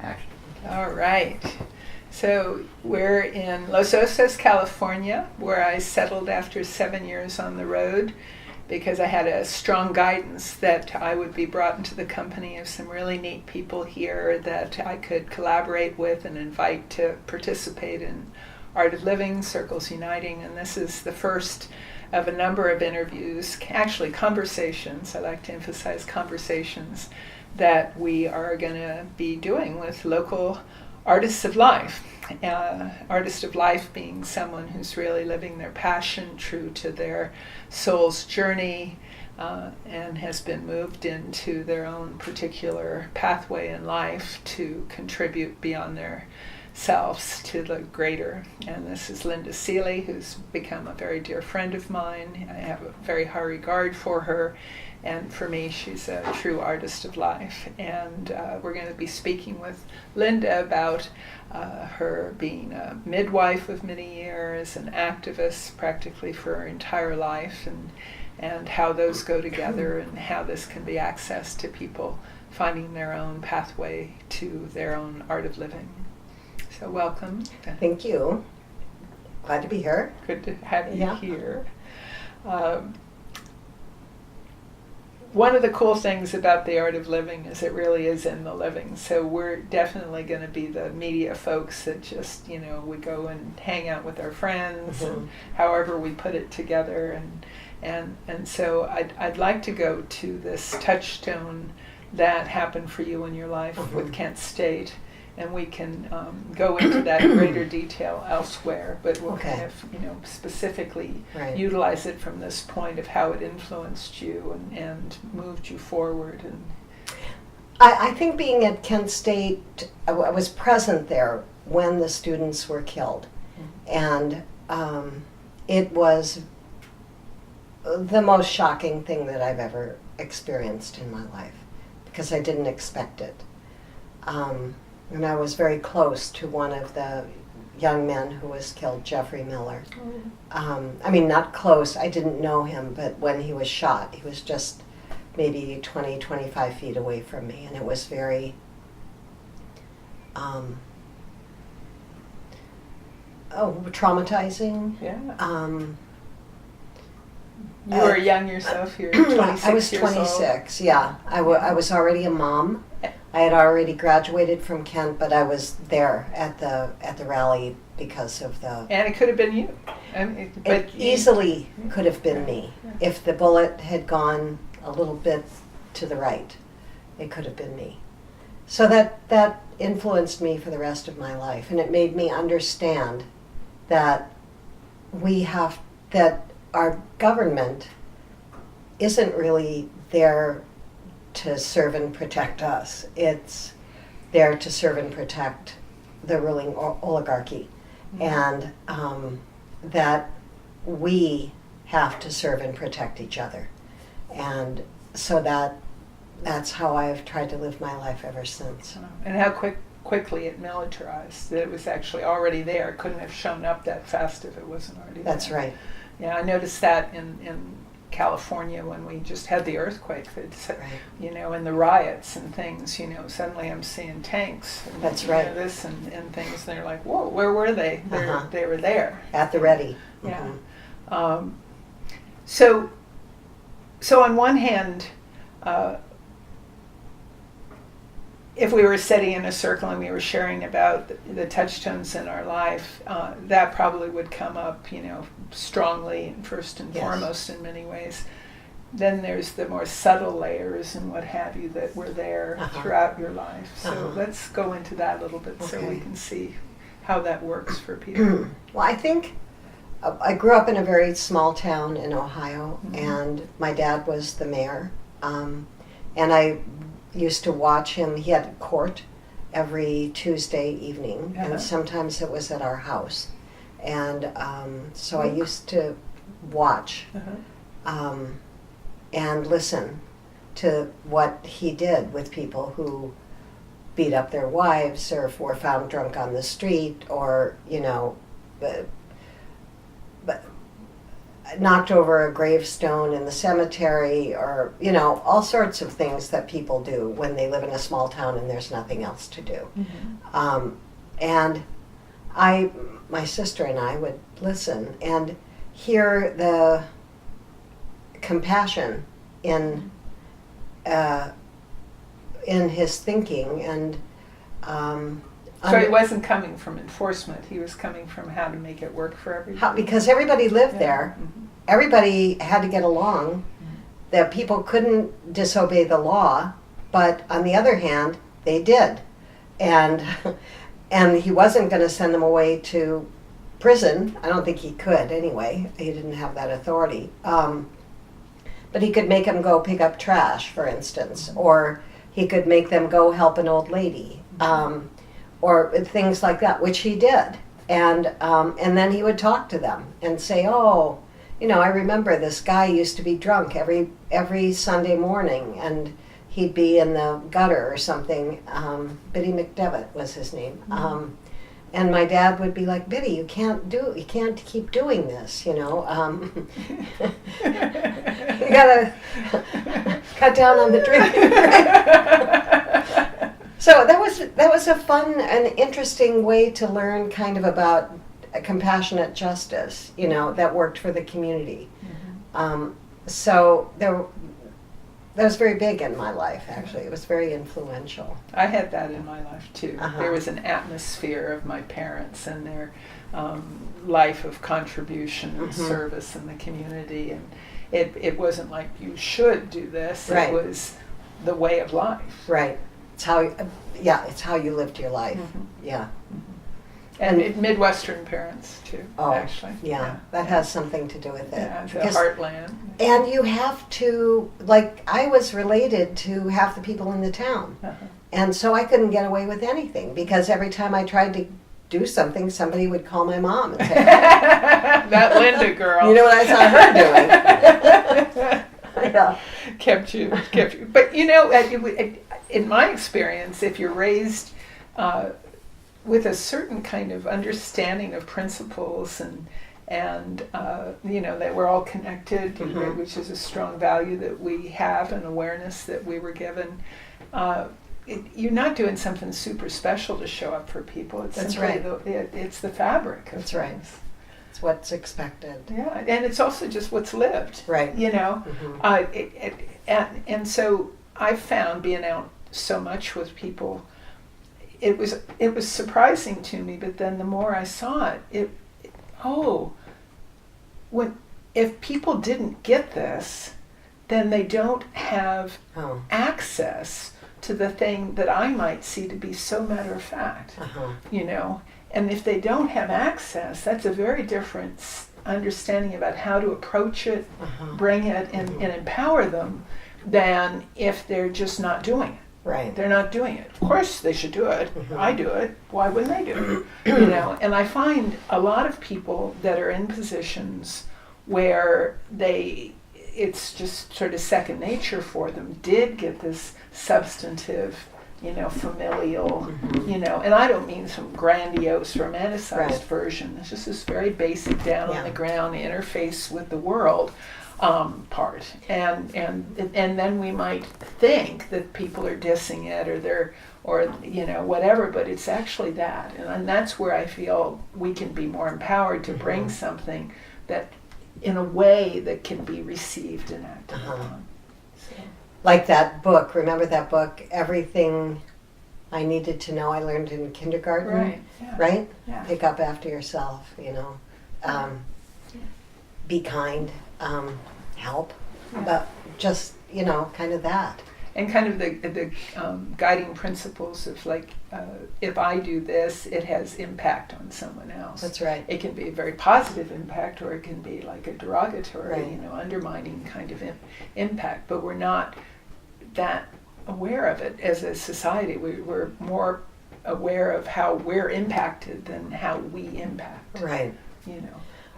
action. All right. So we're in Los Osos, California, where I settled after 7 years on the road because I had a strong guidance that I would be brought into the company of some really neat people here that I could collaborate with and invite to participate in Art of Living, Circles Uniting. And this is the first of a number of interviews, actually conversations, I like to emphasize conversations, that we are going to be doing with local artists of life. Artist of life being someone who's really living their passion true to their soul's journey and has been moved into their own particular pathway in life to contribute beyond their selves to the greater. And this is Linda Seeley, who's become a very dear friend of mine. I have a very high regard for her. And for me, she's a true artist of life. And we're going to be speaking with Linda about her being a midwife of many years, an activist practically for her entire life, and how those go together and how this can be accessed to people finding their own pathway to their own art of living. So welcome. Thank you. Glad to be here. Good to have you here. One of the cool things about the art of living is it really is in the living. So we're definitely going to be the media folks that just, we go and hang out with our friends and however we put it together. And so I'd like to go to this touchstone that happened for you in your life with Kent State. And we can go into that in greater detail elsewhere, but we'll kind of, specifically utilize it from this point of how it influenced you and moved you forward. And I think being at Kent State, I was present there when the students were killed. And it was the most shocking thing that I've ever experienced in my life because I didn't expect it. And I was very close to one of the young men who was killed, Jeffrey Miller. I mean, not close, I didn't know him, but when he was shot, he was just maybe 20, 25 feet away from me, and it was very, traumatizing. Yeah. You were young yourself, you were 26 I was years old. 26, yeah. I was already a mom. I had already graduated from Kent, but I was there at the rally because of the... And it could have been you. It easily could have been me. If the bullet had gone a little bit to the right, it could have been me. So that influenced me for the rest of my life, and it made me understand that that our government isn't really there to serve and protect us. It's there to serve and protect the ruling oligarchy, and that we have to serve and protect each other. And so that's how I've tried to live my life ever since. And how quickly it militarized, that it was actually already there. It couldn't have shown up that fast if it wasn't already there. That's right. Yeah, I noticed that in California when we just had the earthquake, and the riots and things, suddenly I'm seeing tanks and that's right. This and things, and they're like, whoa, where were they? They were there. At the ready. Yeah. So on one hand, if we were sitting in a circle and we were sharing about the touchstones in our life, that probably would come up, strongly and first and foremost in many ways. Then there's the more subtle layers and what have you that were there throughout your life. So let's go into that a little bit so we can see how that works for people. Well, I think I grew up in a very small town in Ohio, and my dad was the mayor. And I used to watch him. He had court every Tuesday evening, and sometimes it was at our house. And so I used to watch and listen to what he did with people who beat up their wives or were found drunk on the street, or, but knocked over a gravestone in the cemetery, or all sorts of things that people do when they live in a small town and there's nothing else to do. And my sister and I would listen and hear the compassion in his thinking, and so he wasn't coming from enforcement. He was coming from how to make it work for everybody. Because everybody lived there. Everybody had to get along. The people couldn't disobey the law, but on the other hand, they did. And he wasn't going to send them away to prison. I don't think he could anyway. He didn't have that authority. But he could make them go pick up trash, for instance, or he could make them go help an old lady, or things like that, which he did. And then he would talk to them and say, "Oh, I remember this guy used to be drunk every Sunday morning, and he'd be in the gutter or something." Biddy McDevitt was his name. And my dad would be like, "Biddy, you can't keep doing this, You gotta cut down on the drinking." So that was a fun and interesting way to learn kind of about compassionate justice, that worked for the community. So that was very big in my life, actually. It was very influential. I had that in my life, too. There was an atmosphere of my parents and their life of contribution and service in the community. And it wasn't like, you should do this. Right. It was the way of life. Right. It's how you lived your life. Yeah. And Midwestern parents, too, actually. Yeah, that has something to do with it. Yeah, the heartland. And you have to, I was related to half the people in the town. And so I couldn't get away with anything, because every time I tried to do something, somebody would call my mom and say, "That Linda girl. You know what I saw her doing?" Yeah. Kept you. But, in my experience, if you're raised with a certain kind of understanding of principles and that we're all connected, which is a strong value that we have, and awareness that we were given. You're not doing something super special to show up for people. It's That's simply right. It's the fabric of That's things. right. It's what's expected. Yeah, and it's also just what's lived. Right. And so I've found, being out so much with people, it was surprising to me, but then the more I saw it, if people didn't get this, then they don't have access to the thing that I might see to be so matter of fact, And if they don't have access, that's a very different understanding about how to approach it, bring it, and empower them, than if they're just not doing it. Right. They're not doing it. Of course they should do it. I do it. Why wouldn't they do it? And I find a lot of people that are in positions where it's just sort of second nature for them, did get this substantive, familial, and I don't mean some grandiose romanticized version. It's just this very basic, down on the ground interface with the world part, and then we might think that people are dissing it, or whatever, but it's actually that, and that's where I feel we can be more empowered to bring something that, in a way that can be received and acted upon. So. Like that book. Remember that book, Everything I Needed to Know I Learned in Kindergarten? Right. Yeah. Right? Yeah. Pick up after yourself, be kind, help, but just, kind of that. And kind of the guiding principles of if I do this, it has impact on someone else. That's right. It can be a very positive impact, or it can be like a derogatory, Right. Undermining kind of impact. But we're not that aware of it as a society. We're more aware of how we're impacted than how we impact. Right.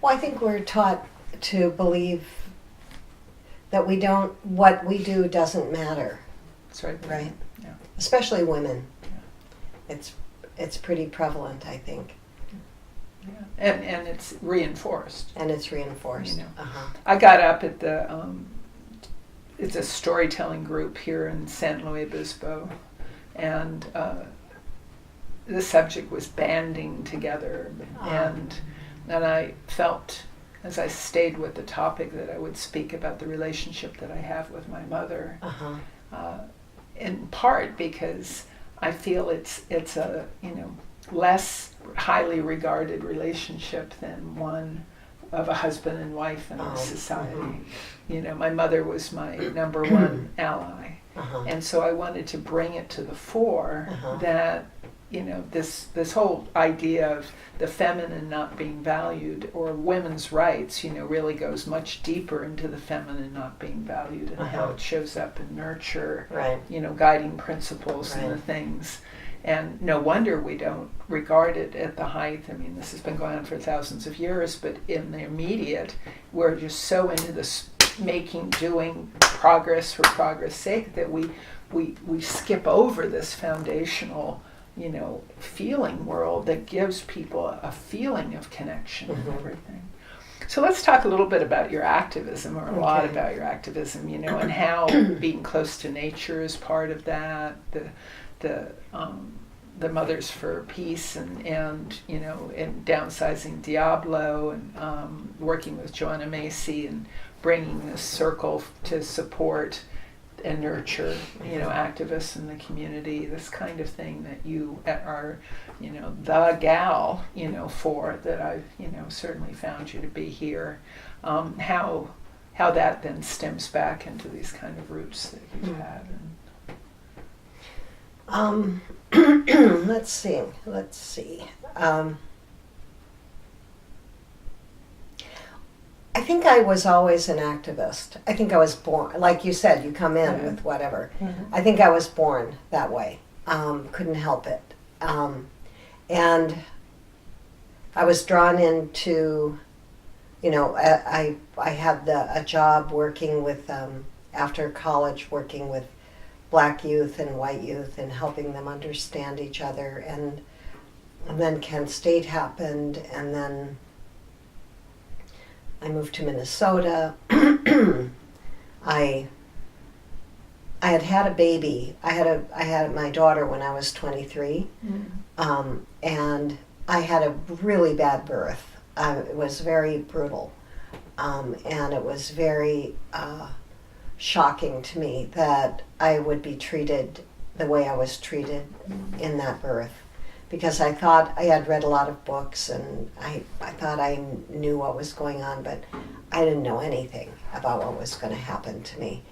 Well, I think we're taught to believe that what we do doesn't matter. That's right. Right? Yeah. Especially women. Yeah. It's pretty prevalent, I think. And it's reinforced. And it's reinforced. You know. Uh-huh. I got up at the, it's a storytelling group here in San Luis Obispo, and the subject was banding together, and I felt, as I stayed with the topic, that I would speak about the relationship that I have with my mother, in part because I feel it's a less highly regarded relationship than one of a husband and wife in our society. My mother was my number one ally, and so I wanted to bring it to the fore that this whole idea of the feminine not being valued or women's rights, really goes much deeper into the feminine not being valued and how it shows up in nurture, guiding principles and the things. And no wonder we don't regard it at the height. I mean, this has been going on for thousands of years, but in the immediate, we're just so into this doing progress for progress' sake that we skip over this foundational feeling world that gives people a feeling of connection and everything. So let's talk a little bit about your activism, or a lot about your activism, and how being close to nature is part of that, the Mothers for Peace and downsizing Diablo, and working with Joanna Macy and bringing this circle to support and nurture, activists in the community, this kind of thing that you are, the gal, for that I've, certainly found you to be here. How that then stems back into these kind of roots that you've had. Let's see. I think I was always an activist. I think I was born, like you said, you come in with whatever. I think I was born that way. Couldn't help it. And I was drawn into, I had a job working with, after college, working with Black youth and white youth and helping them understand each other. And then Kent State happened, and then I moved to Minnesota. I had a baby. I had my daughter when I was 23, and I had a really bad birth. It was very brutal, and it was very shocking to me that I would be treated the way I was treated in that birth. Because I thought I had read a lot of books, and I thought I knew what was going on, but I didn't know anything about what was going to happen to me.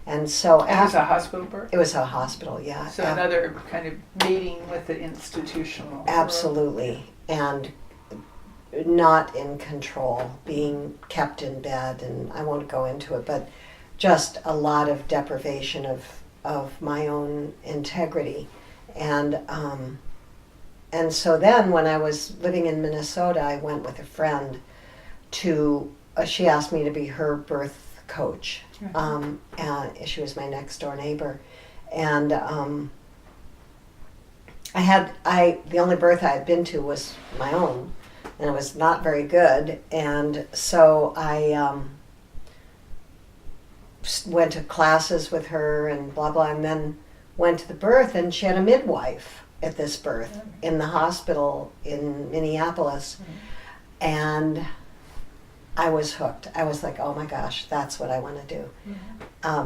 And so it was a hospital birth? It was a hospital, yeah. So another kind of meeting with the institutional. Absolutely. And not in control, being kept in bed, and I won't go into it, but just a lot of deprivation of my own integrity. And so then when I was living in Minnesota, I went with a friend to, she asked me to be her birth coach. She was my next door neighbor. And the only birth I had been to was my own, and it was not very good. And so I went to classes with her and blah, blah, and then went to the birth, and she had a midwife at this birth in the hospital in Minneapolis. And I was hooked. I was like, oh my gosh, that's what I want to do.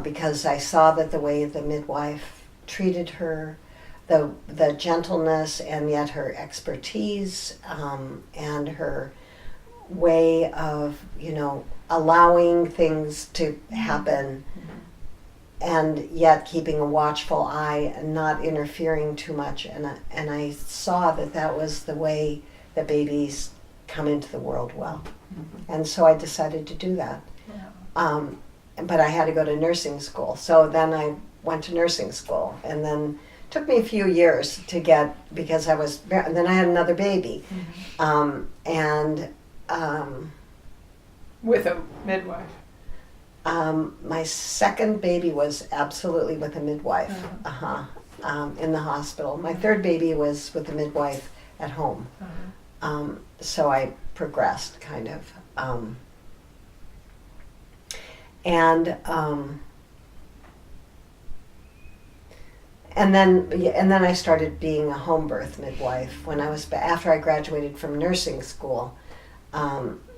Because I saw that the way the midwife treated her, the gentleness and yet her expertise, and her way of, allowing things to happen, and yet keeping a watchful eye and not interfering too much. And I saw that was the way that babies come into the world well. And so I decided to do that. But I had to go to nursing school. So then I went to nursing school, and then it took me a few years to get, because then I had another baby. With a midwife. My second baby was absolutely with a midwife, in the hospital. My third baby was with a midwife at home. So I progressed kind of. And then I started being a home birth midwife when I was after I graduated from nursing school.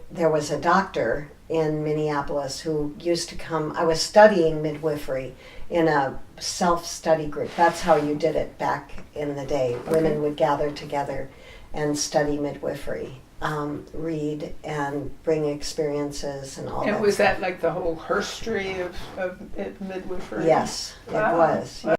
There was a doctor in Minneapolis who used to come. I was studying midwifery in a self-study group. That's how you did it back in the day. Okay. Women would gather together and study midwifery, read and bring experiences and all that. And was that like the whole history of midwifery? Yes, it Wow. was.